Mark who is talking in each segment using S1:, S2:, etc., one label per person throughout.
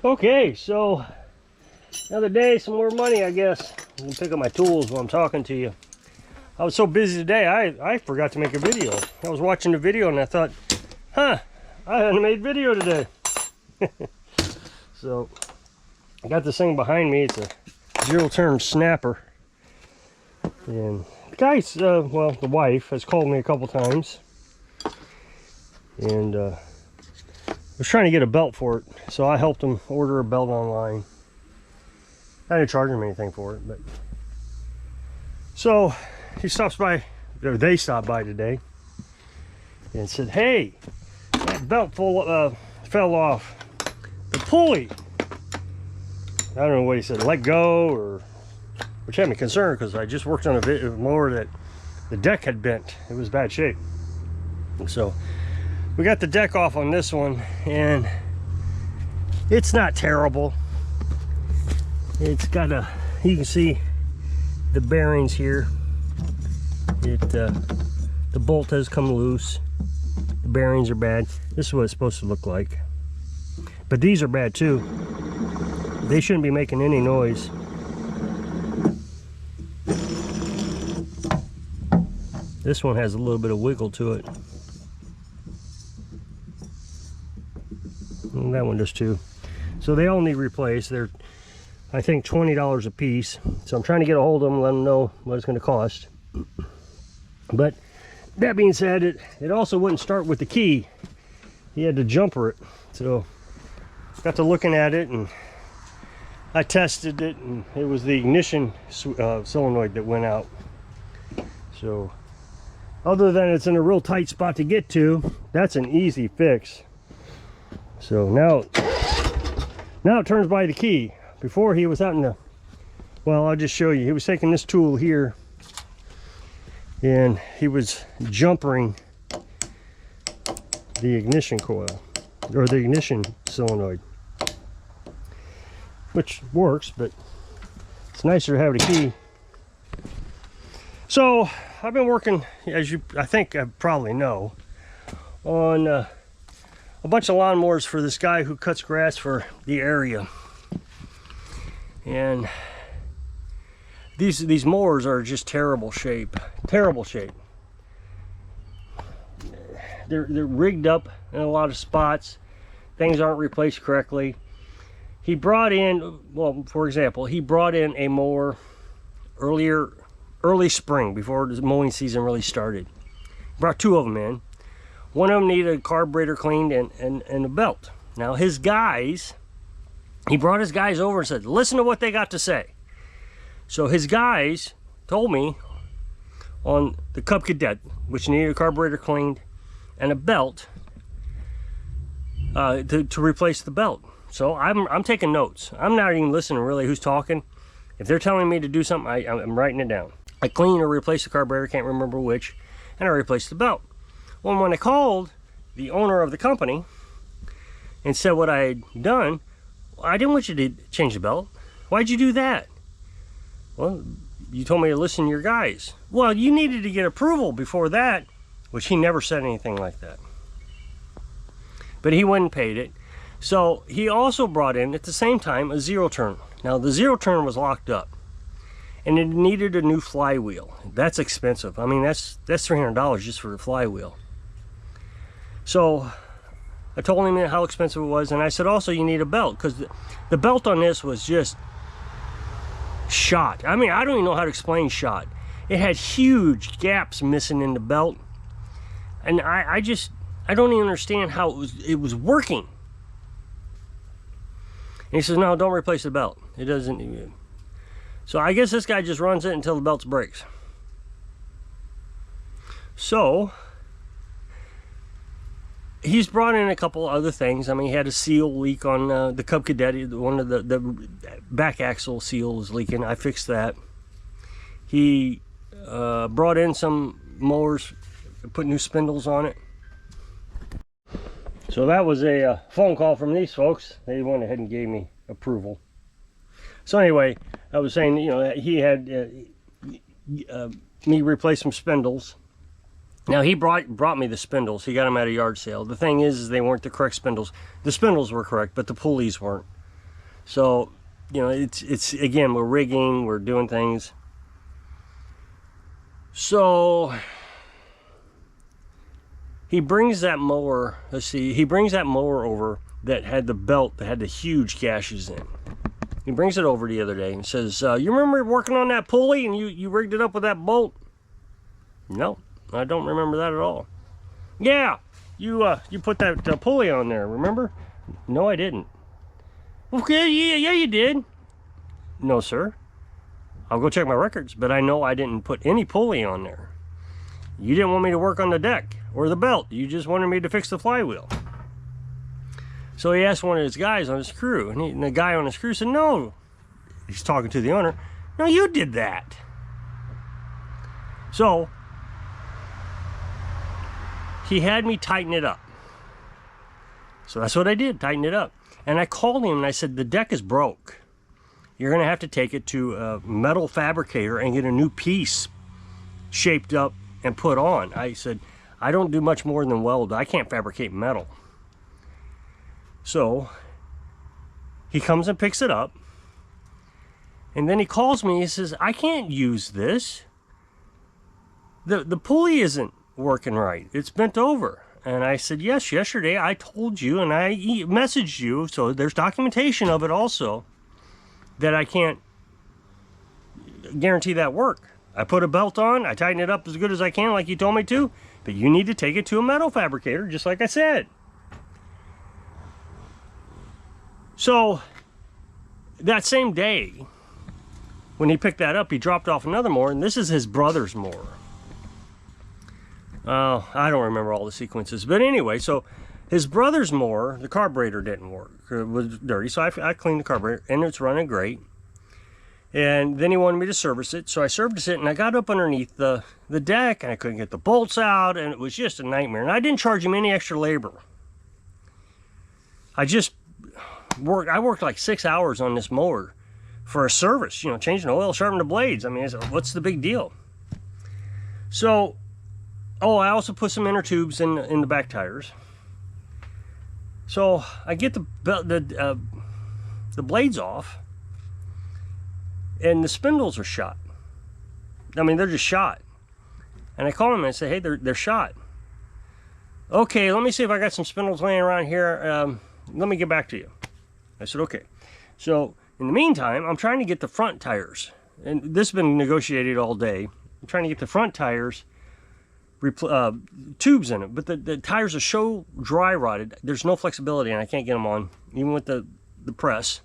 S1: Okay, so another day, some more money, I guess. I'm gonna pick up my tools while I'm talking to you. I was so busy today, I forgot to make a video. I was watching the video and I thought, I hadn't made video today. So I got this thing behind me. It's a zero-turn snapper. And the guys, well, the wife has called me a couple times. And was trying to get a belt for it, so I helped him order a belt online. I didn't charge him anything for it, but so he stops by, or they stopped by today, and said, "Hey, that belt fell off the pulley." I don't know what he said, let go, or which had me concerned because I just worked on a mower that the deck had bent. It was bad shape, so we got the deck off on this one, and it's not terrible. It's got you can see the bearings here. The bolt has come loose. The bearings are bad. This is what it's supposed to look like. But these are bad too. They shouldn't be making any noise. This one has a little bit of wiggle to it. And that one does too. So they all need replaced. They're, I think, $20 a piece. So I'm trying to get a hold of them, let them know what it's going to cost. But that being said, it also wouldn't start with the key. He had to jumper it. So got to looking at it, and I tested it, and it was the ignition solenoid that went out. So other than it's in a real tight spot to get to, that's an easy fix. So now it turns by the key. Before he was out in the, well, I'll just show you. He was taking this tool here and he was jumpering the ignition coil, or the ignition solenoid, which works, but it's nicer to have the key. So I've been working, as I think I probably know, on a bunch of lawnmowers for this guy who cuts grass for the area. And these mowers are just terrible shape. Terrible shape. They're rigged up in a lot of spots. Things aren't replaced correctly. He brought in, well, for example, he brought in a mower early spring, before the mowing season really started. Brought two of them in. One of them needed a carburetor cleaned and a belt. Now his guys, he brought his guys over and said, listen to what they got to say. So his guys told me on the Cub Cadet, which needed a carburetor cleaned and a belt, to replace the belt. So I'm taking notes. I'm not even listening really who's talking. If they're telling me to do something, I'm writing it down. I clean or replace the carburetor, can't remember which, and I replaced the belt. Well, when I called the owner of the company and said what I had done, I didn't want you to change the belt. Why'd you do that? Well, you told me to listen to your guys. Well, you needed to get approval before that, which he never said anything like that. But he went and paid it. So he also brought in, at the same time, a zero turn. Now, the zero turn was locked up, and it needed a new flywheel. That's expensive. I mean, that's $300 just for the flywheel. So I told him how expensive it was, and I said also you need a belt, because the belt on this was just shot. I mean, I don't even know how to explain shot. It had huge gaps missing in the belt, and I don't even understand how it was working. And he says, no, don't replace the belt. It doesn't. So I guess this guy just runs it until the belt breaks. So he's brought in a couple other things. I mean, he had a seal leak on the Cub Cadet. One of the back axle seal was leaking. I fixed that. He brought in some mowers, put new spindles on it. So that was a phone call from these folks. They went ahead and gave me approval. So anyway, I was saying, you know, he had me replace some spindles. Now he brought me the spindles. He got them at a yard sale. The thing is they weren't the correct spindles. The spindles were correct, but the pulleys weren't. So, you know, it's again, we're rigging, we're doing things. So he brings that mower, let's see, he brings that mower over that had the belt that had the huge gashes in. He brings it over the other day and says, you remember working on that pulley and you rigged it up with that bolt? No, I don't remember that at all. Yeah, you put that pulley on there, remember? No, I didn't. Okay, yeah, you did. No, sir. I'll go check my records, but I know I didn't put any pulley on there. You didn't want me to work on the deck or the belt. You just wanted me to fix the flywheel. So he asked one of his guys on his crew, and the guy on his crew said, no. He's talking to the owner. No, you did that. So he had me tighten it up. So that's what I did, tighten it up. And I called him and I said, the deck is broke. You're going to have to take it to a metal fabricator and get a new piece shaped up and put on. I said, I don't do much more than weld. I can't fabricate metal. So he comes and picks it up. And then he calls me. He says, I can't use this. The pulley isn't working right. It's bent over. And I said, yes, yesterday I told you and I messaged you, so there's documentation of it also, that I can't guarantee that work. I put a belt on, I tighten it up as good as I can like you told me to, but you need to take it to a metal fabricator, just like I said. So that same day, when he picked that up, he dropped off another mower, and this is his brother's mower. I don't remember all the sequences, but anyway, so his brother's mower, the carburetor didn't work. It was dirty, so I cleaned the carburetor, and it's running great. And then he wanted me to service it, so I serviced it, and I got up underneath the deck, and I couldn't get the bolts out, and it was just a nightmare. And I didn't charge him any extra labor. I worked like 6 hours on this mower for a service, you know, changing oil, sharpening the blades. I mean, what's the big deal? So, oh, I also put some inner tubes in the back tires. So I get the blades off, and the spindles are shot. I mean, they're just shot. And I call them and I say, hey, they're shot. Okay, let me see if I got some spindles laying around here. Let me get back to you. I said, okay. So in the meantime, I'm trying to get the front tires. And this has been negotiated all day. I'm trying to get the front tires, tubes in it, but the tires are so dry rotted, there's no flexibility, and I can't get them on, even with the press.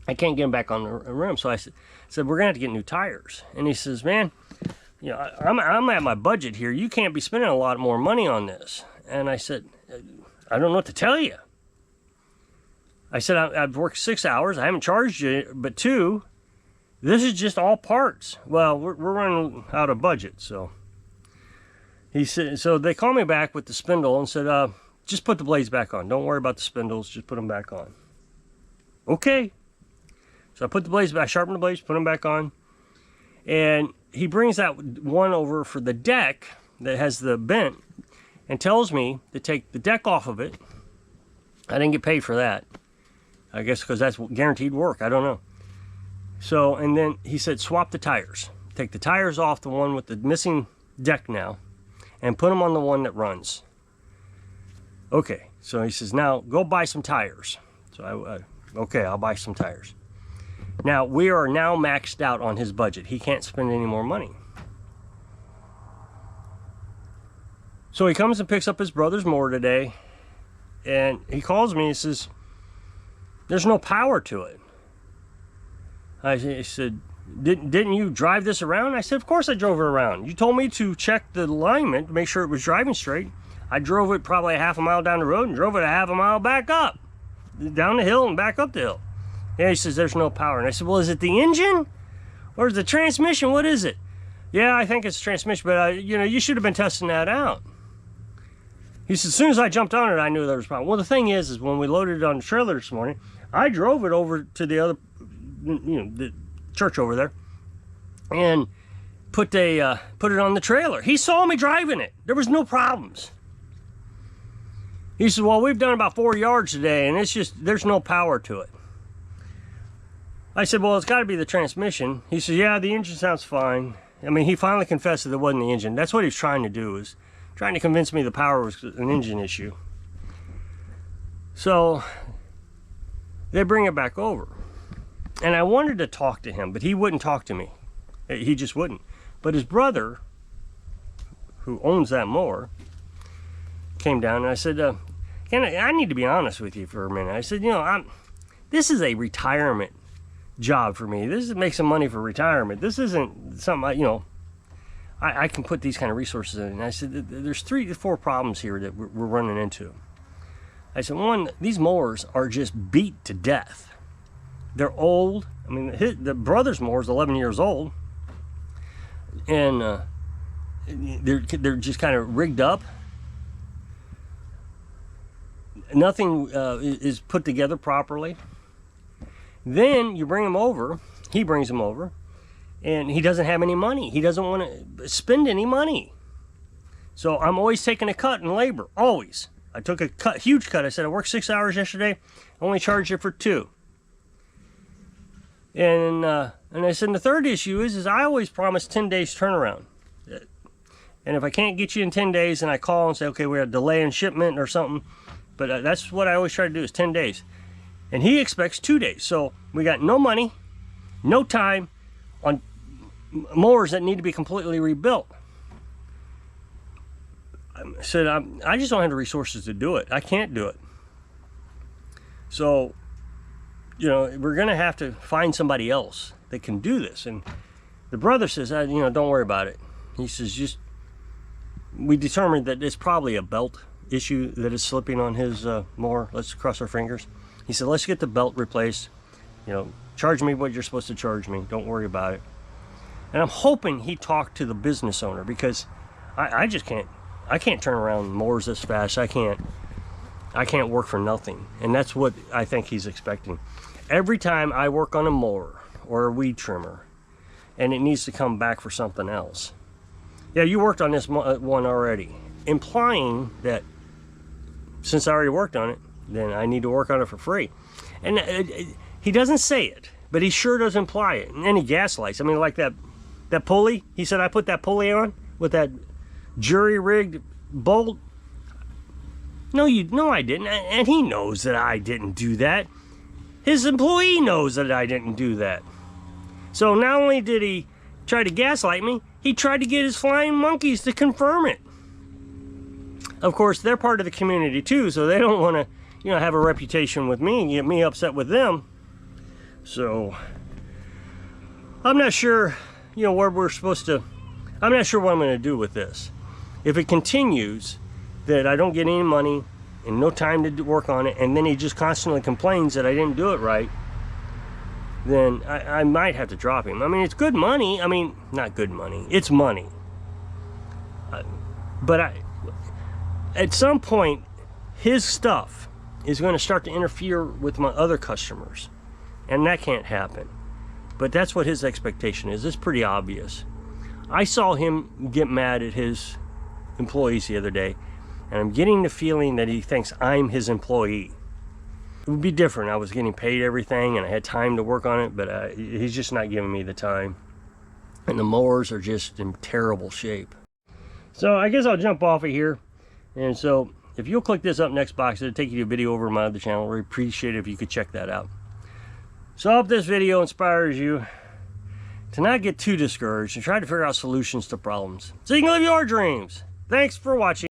S1: I can't get them back on the rim. So I said, we're gonna have to get new tires. And he says, man, you know, I'm at my budget here. You can't be spending a lot more money on this. And I said, I don't know what to tell you. I said, I've worked 6 hours. I haven't charged you, but 2, this is just all parts. Well, we're running out of budget, so. He said, so they called me back with the spindle and said, just put the blades back on. Don't worry about the spindles, just put them back on. Okay. So I put the blades back, sharpened the blades, put them back on. And he brings that one over for the deck that has the bent and tells me to take the deck off of it. I didn't get paid for that. I guess because that's guaranteed work. I don't know. So, and then he said, swap the tires. Take the tires off the one with the missing deck now and put them on the one that runs. Okay. So he says, now go buy some tires. So okay, I'll buy some tires. Now, we are now maxed out on his budget. He can't spend any more money. So he comes and picks up his brother's mower today, and he calls me and says, there's no power to it. I said, didn't you drive this around? I said, of course I drove it around. You told me to check the alignment to make sure it was driving straight. I drove it probably a half a mile down the road and drove it a half a mile back up, down the hill and back up the hill. Yeah, he says, there's no power. And I said, well, is it the engine or is it the transmission? What is it? Yeah, I think it's transmission, but you know, you should have been testing that out. He said, as soon as I jumped on it, I knew there was a problem. Well, the thing is when we loaded it on the trailer this morning, I drove it over to the other, you know, the church over there, and put it on the trailer. He saw me driving it. There was no problems. He said, well, we've done about 4 yards today, and it's just, there's no power to it. I said, well, it's got to be the transmission. He said, yeah, the engine sounds fine. I mean, he finally confessed that it wasn't the engine. That's what he was trying to do, is trying to convince me the power was an engine issue. So they bring it back over. And I wanted to talk to him, but he wouldn't talk to me. He just wouldn't. But his brother, who owns that mower, came down and I said, I need to be honest with you for a minute. I said, this is a retirement job for me. This is to make some money for retirement. This isn't something I can put these kind of resources in. And I said, there's 3 to 4 problems here that we're running into. I said, one, these mowers are just beat to death. They're old. I mean, the brother's mower is 11 years old, and they're just kind of rigged up. Nothing is put together properly. Then you bring him over, he brings him over, and he doesn't have any money. He doesn't want to spend any money. So I'm always taking a cut in labor, always. I took a huge cut. I said, I worked 6 hours yesterday, I only charged you for 2. And I said, and the third issue is I always promise 10 days turnaround. And if I can't get you in 10 days, and I call and say, okay, we had a delay in shipment or something, but that's what I always try to do, is 10 days. And he expects 2 days. So we got no money, no time on mowers that need to be completely rebuilt. I said, I just don't have the resources to do it. I can't do it. So, we're going to have to find somebody else that can do this. And the brother says, don't worry about it. He says, we determined that it's probably a belt issue that is slipping on his mower. Let's cross our fingers. He said, let's get the belt replaced. Charge me what you're supposed to charge me. Don't worry about it. And I'm hoping he talked to the business owner, because I just can't. I can't turn around mowers this fast. I can't work for nothing. And that's what I think he's expecting. Every time I work on a mower or a weed trimmer and it needs to come back for something else. Yeah, you worked on this one already, implying that since I already worked on it, then I need to work on it for free. And he doesn't say it, but he sure does imply it. And then he gaslights. I mean, like that pulley. He said, I put that pulley on with that jury-rigged bolt. No, I didn't. And he knows that I didn't do that. His employee knows that I didn't do that. So not only did he try to gaslight me, he tried to get his flying monkeys to confirm it. Of course, they're part of the community too, so they don't want to, have a reputation with me and get me upset with them. So I'm not sure, where we're supposed to. I'm not sure what I'm going to do with this. If it continues that I don't get any money and no time to work on it, and then he just constantly complains that I didn't do it right, then I might have to drop him. I mean, it's good money. I mean, not good money. It's money. But at some point, his stuff is going to start to interfere with my other customers, and that can't happen. But that's what his expectation is. It's pretty obvious. I saw him get mad at his employees the other day, and I'm getting the feeling that he thinks I'm his employee. It would be different. I was getting paid everything and I had time to work on it, but he's just not giving me the time. And the mowers are just in terrible shape. So I guess I'll jump off of here. And so if you'll click this up next box, it'll take you to a video over my other channel. I really appreciate it if you could check that out. So I hope this video inspires you to not get too discouraged and try to figure out solutions to problems so you can live your dreams. Thanks for watching.